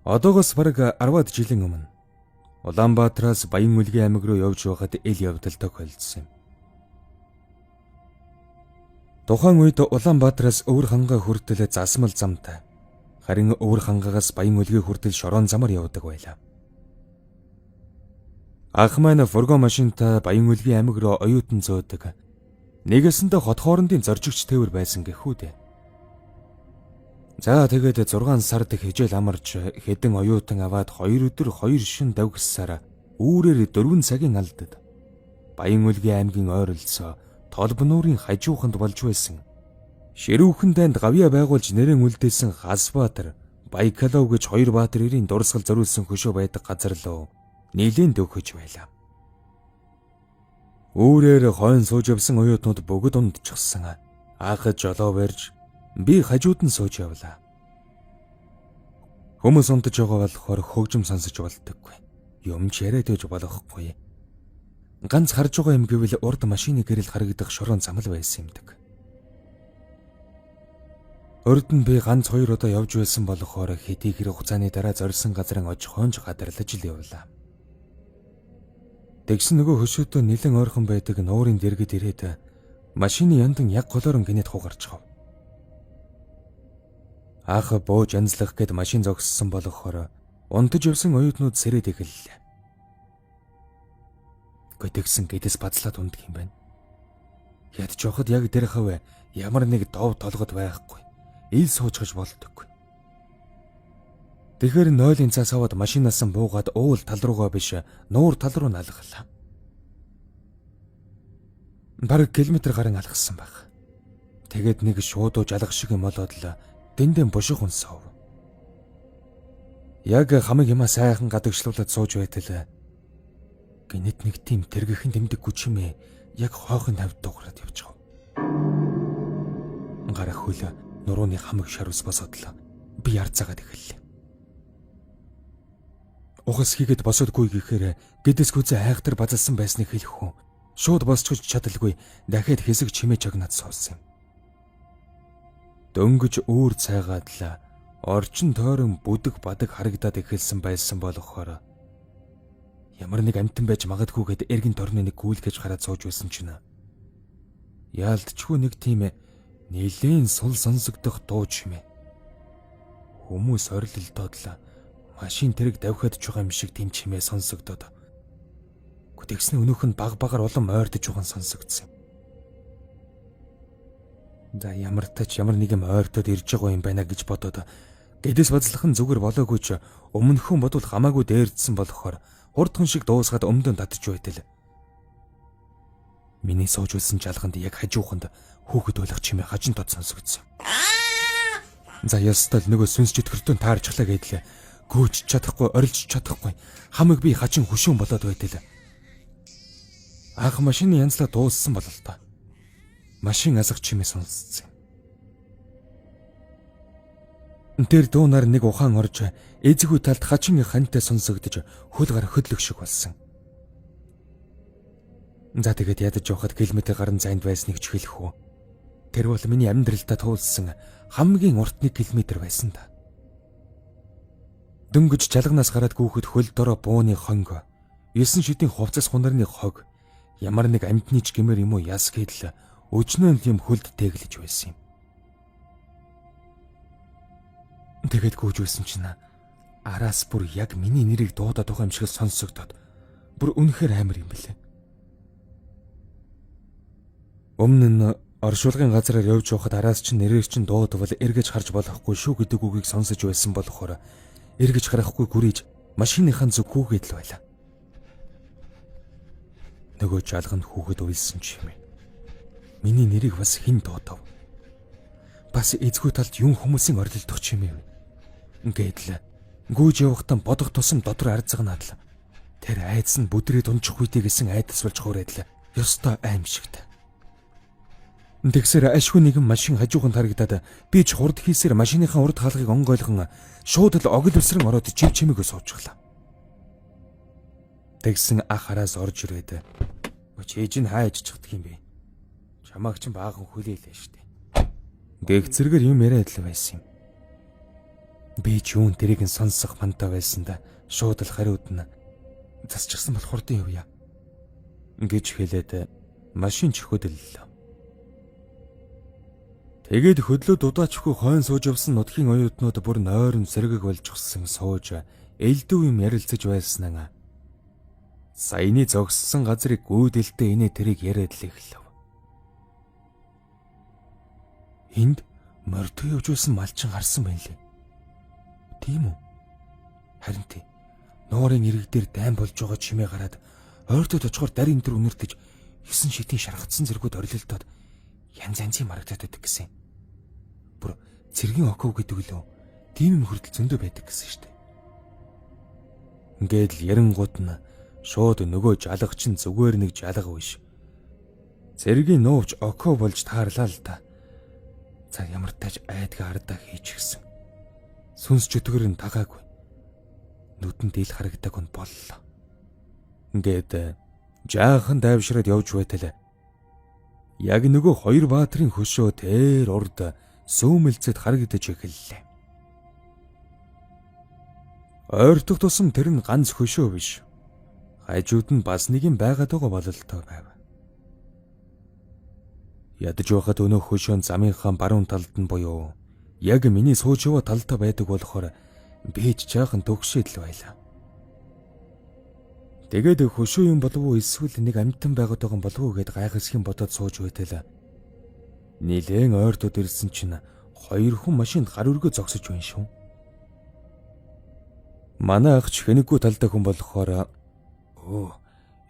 Одоогоос бараг 10-аад жилийн өмнө Улаанбаатараас Баян Үлгийн аймаг руу явж байхад эл явдал тохиолдсон юм. Тухайн үед Улаанбаатараас Өвөр хангаа хүртэл засмал замтай. Харин Өвөр хангаагаас Баян Үлгийн хүртэл шорон замаар явдаг байлаа. Ах маань фургон машинтай Баян Үлгийн аймаг руу оюутан зөөдөг. Нэгэсэндээ хот хоорондын зоржигч тээвэр байсан гэхүү дээ. За тэгээд 6 сард хижээл амарч хэдэн оюутан аваад 2 өдөр 2 шөнө давгссаар үүрээр 4 цагийн алдад Баян Үлгийн аймгийн ойролцоо Толбонуурын хажууханд болж байсан. Ширүүхэн дайнд гавья байгуулж нэрэн үлдээсэн Хасбаатар, Байкалов гэж 2 баатар эрийн дурсгал зориулсан хөшөө байдаг газар руу нийлэн дөхөж байлаа. Үүрээр хойно сууж явсан оюутнууд бүгд ундчихсан. Анх жолоо барьж би хажууд нь сууж явлаа. Хүмүүс унтаж байгаа болохоор хөгжим сонсож болдоггүй. Юм ч яриад байж болохгүй. Ганц харж байгаа юм гэвэл урд машины гэрэл харагдах шорон замл байсан юмдаг. Урд нь би ганц 2 удаа явж байсан болохоор хэдий хэрэг хугацааны дараа зорьсон газрын ожихонж гадарлаж л явлаа. Тэгсэн нөгөө хөшөөтөө нэлен ойрхон байдаг нуурын дэргэд ирээд машины яндан яг голоорон гинэт хугарч гав. Ах бууж анзлах гэд машин зогссон болохоор унтаж явсан оюутнууд сэрээд эхэллээ. Гэтгсэн гэдэс бацлаад ундах юм байна. Ядч явахад яг дэр хав ямар нэг дов толгод байхгүй. Ил суучгаж болдоггүй. Тэгэхээр нойлын цаас аваад машинаас нь буугаад уул тал руугаа биш нуур тал руу налгалаа. Бараг километр гарын алгасан баг. Тэгээд нэг шуудуу жалах шиг юм болоод л дэндэн бушиг унсав. Яг хамаг юмаа сайхан гадагшлуулад сууж байтал гинэт нэг тийм тэргэхэн дэмдэг гүчимээ яг хоохын тавд дуурайд явчихав. Гарах хөл нурууны хамаг шарвс босоод л би ярцаагаад эхэллээ. Ухас хийгээд босоодгүй гэхээр гэдэс гүзээ хайхтар базалсан байсныг хэлэх хүн шууд босчиж чадалгүй дахиад хэсэг чимээ чагнаад суусан юм. Дөнгөж үүр цайгаад л орчин тойрон бүдэг бадаг харагдаад эхэлсэн байсан болохоор ямар нэг амтан байж магадгүйгээд эргэн торны нэг гүйлгэж хараад сууж байсан чинь яалтчгүй нэг тийм нэлээд сул сонсогдох дуу чимээ. Хүмүүс орилолдоод л машин тэрэг давхиад ч байгаа юм шиг тийм чимээ сонсогдоод. Тэгснэ өнөөх нь баг багаар улам ойртож байгаа сонсогдсон юм. За ямар нэг юм ойртоод ирж байгаа юм байна гэж бодоод гэдэс бацлах нь зүгээр болоогүй ч өмнөхөн бодвол хамаагүй дээрдсэн болохоор хурдхан шиг дуусгаад өмдөн татж байтал. Миний сууж үлсэн жалганд яг хажууханд хүүхэд ойлгох чимээ хажин тод сонсогдсон. За ястал нөгөө сүнс чөтгөртөө таарчлаа гэдэл гүйж чадахгүй, орилж чадахгүй хамаг би хачин хөшөөн болоод байтал. Анх машины янзлаа дууссан бол л та. Машин азах чимээ сонсцсон. Тэр дуунаар нэг ухаан орж эзэгүү талд хачин хантай сонсогдож хөл гар хөдлөх шиг болсон. За тэгээд ядаж явахад километр гарын зайд байсныг ч хэлэх үү. Тэр бол миний амьдралдаа туулсан хамгийн урт 1 километр байсан та. Дөнгөж жалганаас гараад гүөхөд хөл дороо бууны хонго, 9 шидийн хувцас хунарны хог, ямар нэг амтны ч гэмээр юм уу яс гэдэл өчнөө юм хөлд тэглэж байсан юм. Тэгээд гүйжүүлсэн чинь араас бүр яг миний нэрийг дуудаад байгаа юм шиг сонсогдоод бүр үнэхээр амар юм бэлээ. Өмнө нь оршуулгын газараар явж явахад араас чинь нэрээр чинь дуудвал эргэж харж болохгүй шүү гэдэг үгийг сонсож байсан болохоор эргэж харахгүй гүрийж машиныхаа зүг гүгээд л байлаа. Нөгөө жалганд хүүхэд уйлсан ч юм. Миний нэрийг бас хэн дуудав? Бас эзгүй талд юм хүмүүсийн орилдох ч юм ээ. Ингээд л гүйж явахдаа бодох тусам дотор арзагнаад л тэр айдас нь бүдрээд унчих үедээ гэсэн айдас болж хуурайд л ёстой аимшигт. Тэгсээр ашгүй нэгэн машин хажууганд харагдаад би ч хурд хийсээр машиныхаа урд хаалгыг онгойлгон шууд л огл өсрөн ороод жив чимээгөө суучглаа. Тэгсэн ах хараас орж ирээд "Чиж нь хайж чихдэг юм бэ? Чамааг ч баахан хүлээлээ штэ." Гэх зэрэгээр юм яриад л байсан юм. Би ч юун тэрийг нь сонсох мантаа байсанда шууд л хариуд нь засчихсан бол хурдан явъя гэж хэлээд машин чихөдөллөө. Тэгээд хөдлөө дудаачгүй хойно сууж явсан нутгийн оюутнууд бүр нойрон сэргэг болчихсон сууж элдв юм ярилцаж байснаа саяны зогссон газрыг гүйдэлтэй инээ тэрийг яриад л эхлэв. Энд мордоо явж байсан малчин харсан байлээ. Тийм үү? Харин тий. Нуурын ирэг дээр дайм болж байгаа чимээ гараад ойртод очихоор дарин дээр үнэртэж 9 шидийн шаргацсан зэргүүд орилолдоод янз янзын марагдаад байдаг гэсэн. Бүр цэргийн оков гэдэг лөө тийм юм хүртэл зөндөө байдаг гэсэн шүү дээ. Ингээд л ярингууд нь шууд нөгөө жалгачин зүгээр нэг жалга биш. Цэргийн нуувч оков болж таарлаа л та. За ямар тааж айдгаа ардаа хийчихсэн. Сүнс чөтгөр нь тагаагүй. Нүдэнд ил харагдаг нь боллоо. Ингээд жаахан дайвшраад явж байтал яг нөгөө хоёр баатрын хөшөө тэр урд сөөмөлцөд харагдаж эхэллээ. Ойртох тусам тэр нь ганц хөшөө биш. Хажууд нь бас нэг юм байгаад байгаа бололтой байв. Ядаж байхад өнөө хөшөөнд замынхаа баруун талд нь буюу яг миний сууж яваа талдаа байдаг болохоор би ч жаахан төгшөөд л байлаа. Тэгээд хөшөө юм болов уу эсвэл нэг амьтан байгаад байгаа болов уу гэд гайхасхийн бодоод сууж байтал нилээн ойртод ирсэн чинь хоёр хүн машинд гар өргөө зогсож байна шүү. Манай агч хэнэггүй талдаа хүн болохоор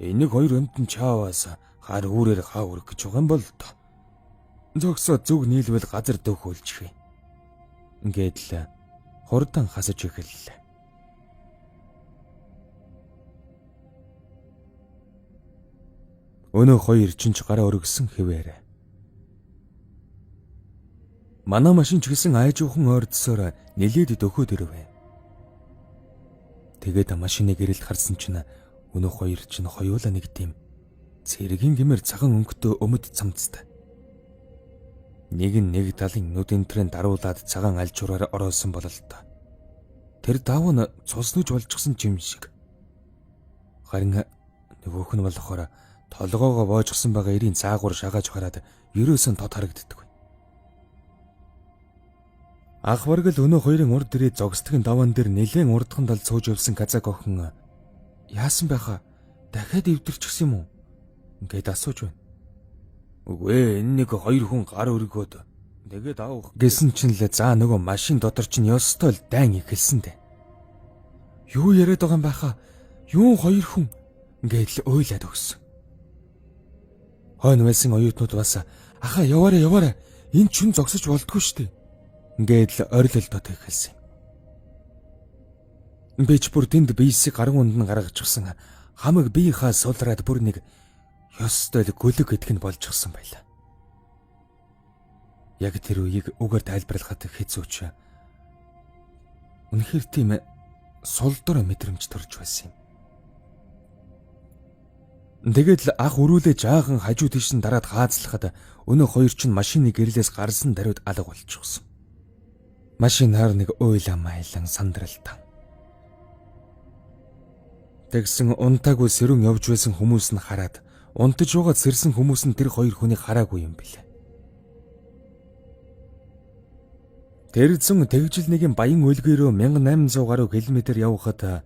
энийг хоёр амьтан чааваас гар үүрээр хаа өрөх гэж байгаа юм бол тоо. Зогсоод зүг нийлвэл газар дөхөөлчихвэ. Ингээд л хурдан хасаж эхэллээ. Өнөө хоёр чинь гараа өргөсөн хэвээр. Манай машин ч гэсэн айжуухан ойрдсоор нэлээд дөхөөд ирвэ. Тэгээд машиныг гэрэлд харсан чинь өнөө хоёр чинь хоёулаа нэг тийм цэргийн гэмээр цагаан өнгөтэй өмд цамцтай. Нэг нь нэг талын нүд энтрэн даруулаад цагаан альчуураар ороосон бололтой. Тэр давуу нь цуснаж болчихсон юм шиг. Харин нөгөөх нь болохоор толгоогоо боожгсон байгаа эрийн цаагуур шагааж хараад ерөөсөн тод харагддаг. Ах бараг л өнөө хоёрын урд ирээд зогсдгийн даваан дээр нэлээд урдхан талд сууж явсан казак охин яасан байхаа дахиад эвдэрчихсэн юм уу гэд асууж байна. Үгүй энэ нэг хоёр хүн гар өргөөд тэгээд аавах гэсэн чинь л за нөгөө машин дотор чинь ёстой л дайн ихэлсэн дээ. Юу яриад байгаа юм байхаа? Юу хоёр хүн гээд л ойлаад өгсөн. Хойно байсан оюутнууд бас ахаа яваарай энэ ч зогсож болдгоо штэ гээд л орилолдоод эхэлсэн. Бич бүр тэнд биесийг гаргуунд нь гаргачихсан хамаг биеийнхаа сулраад бүр нэг ёстой л гөлөг гэдг нь болчихсон байлаа. Яг тэр үеийг үгээр тайлбарлахад хэцүүч. Үнэхээр тийм сулдор мэдрэмж төрж байсан юм. Тэгээд л ах өрүүлээ жаахан хажуу тийш нь дараад хаацлахад өнөө хоёр чинь машины гэрлээс гарсан даруйд алга болчихсон. Машинаар нэг уйлаа майлан сандралтаа. Тэгсэн унтаагүй сэрүүн явж байсан хүмүүс нь хараад унтаж байгаа сэрсэн хүмүүс нь тэр хоёр хүнийг хараагүй юм билээ. Тэр зэн тэгжил нэгэн баян үлгээрөө 1800 гаруй километр явхад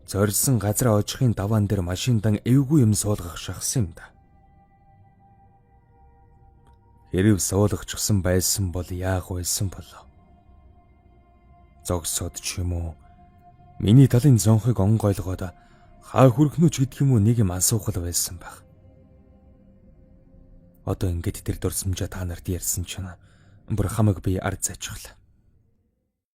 зорьсон газраа очихын даваан дээр машиндан эвгүй юм суулгах шахсан юм да. Хэрэг суулгачихсан байсан бол яах байсан болоо. Зогсоод ч юм уу миний талын зонхыг онгойлгоод хаа хүрхнүч гэдэг юм уу нэг юм асуухал байсан байх. Одоо ингэж тэр дурсамжаа та нарт ярьсан чинь бүр хамаг би ард зайчихлаа.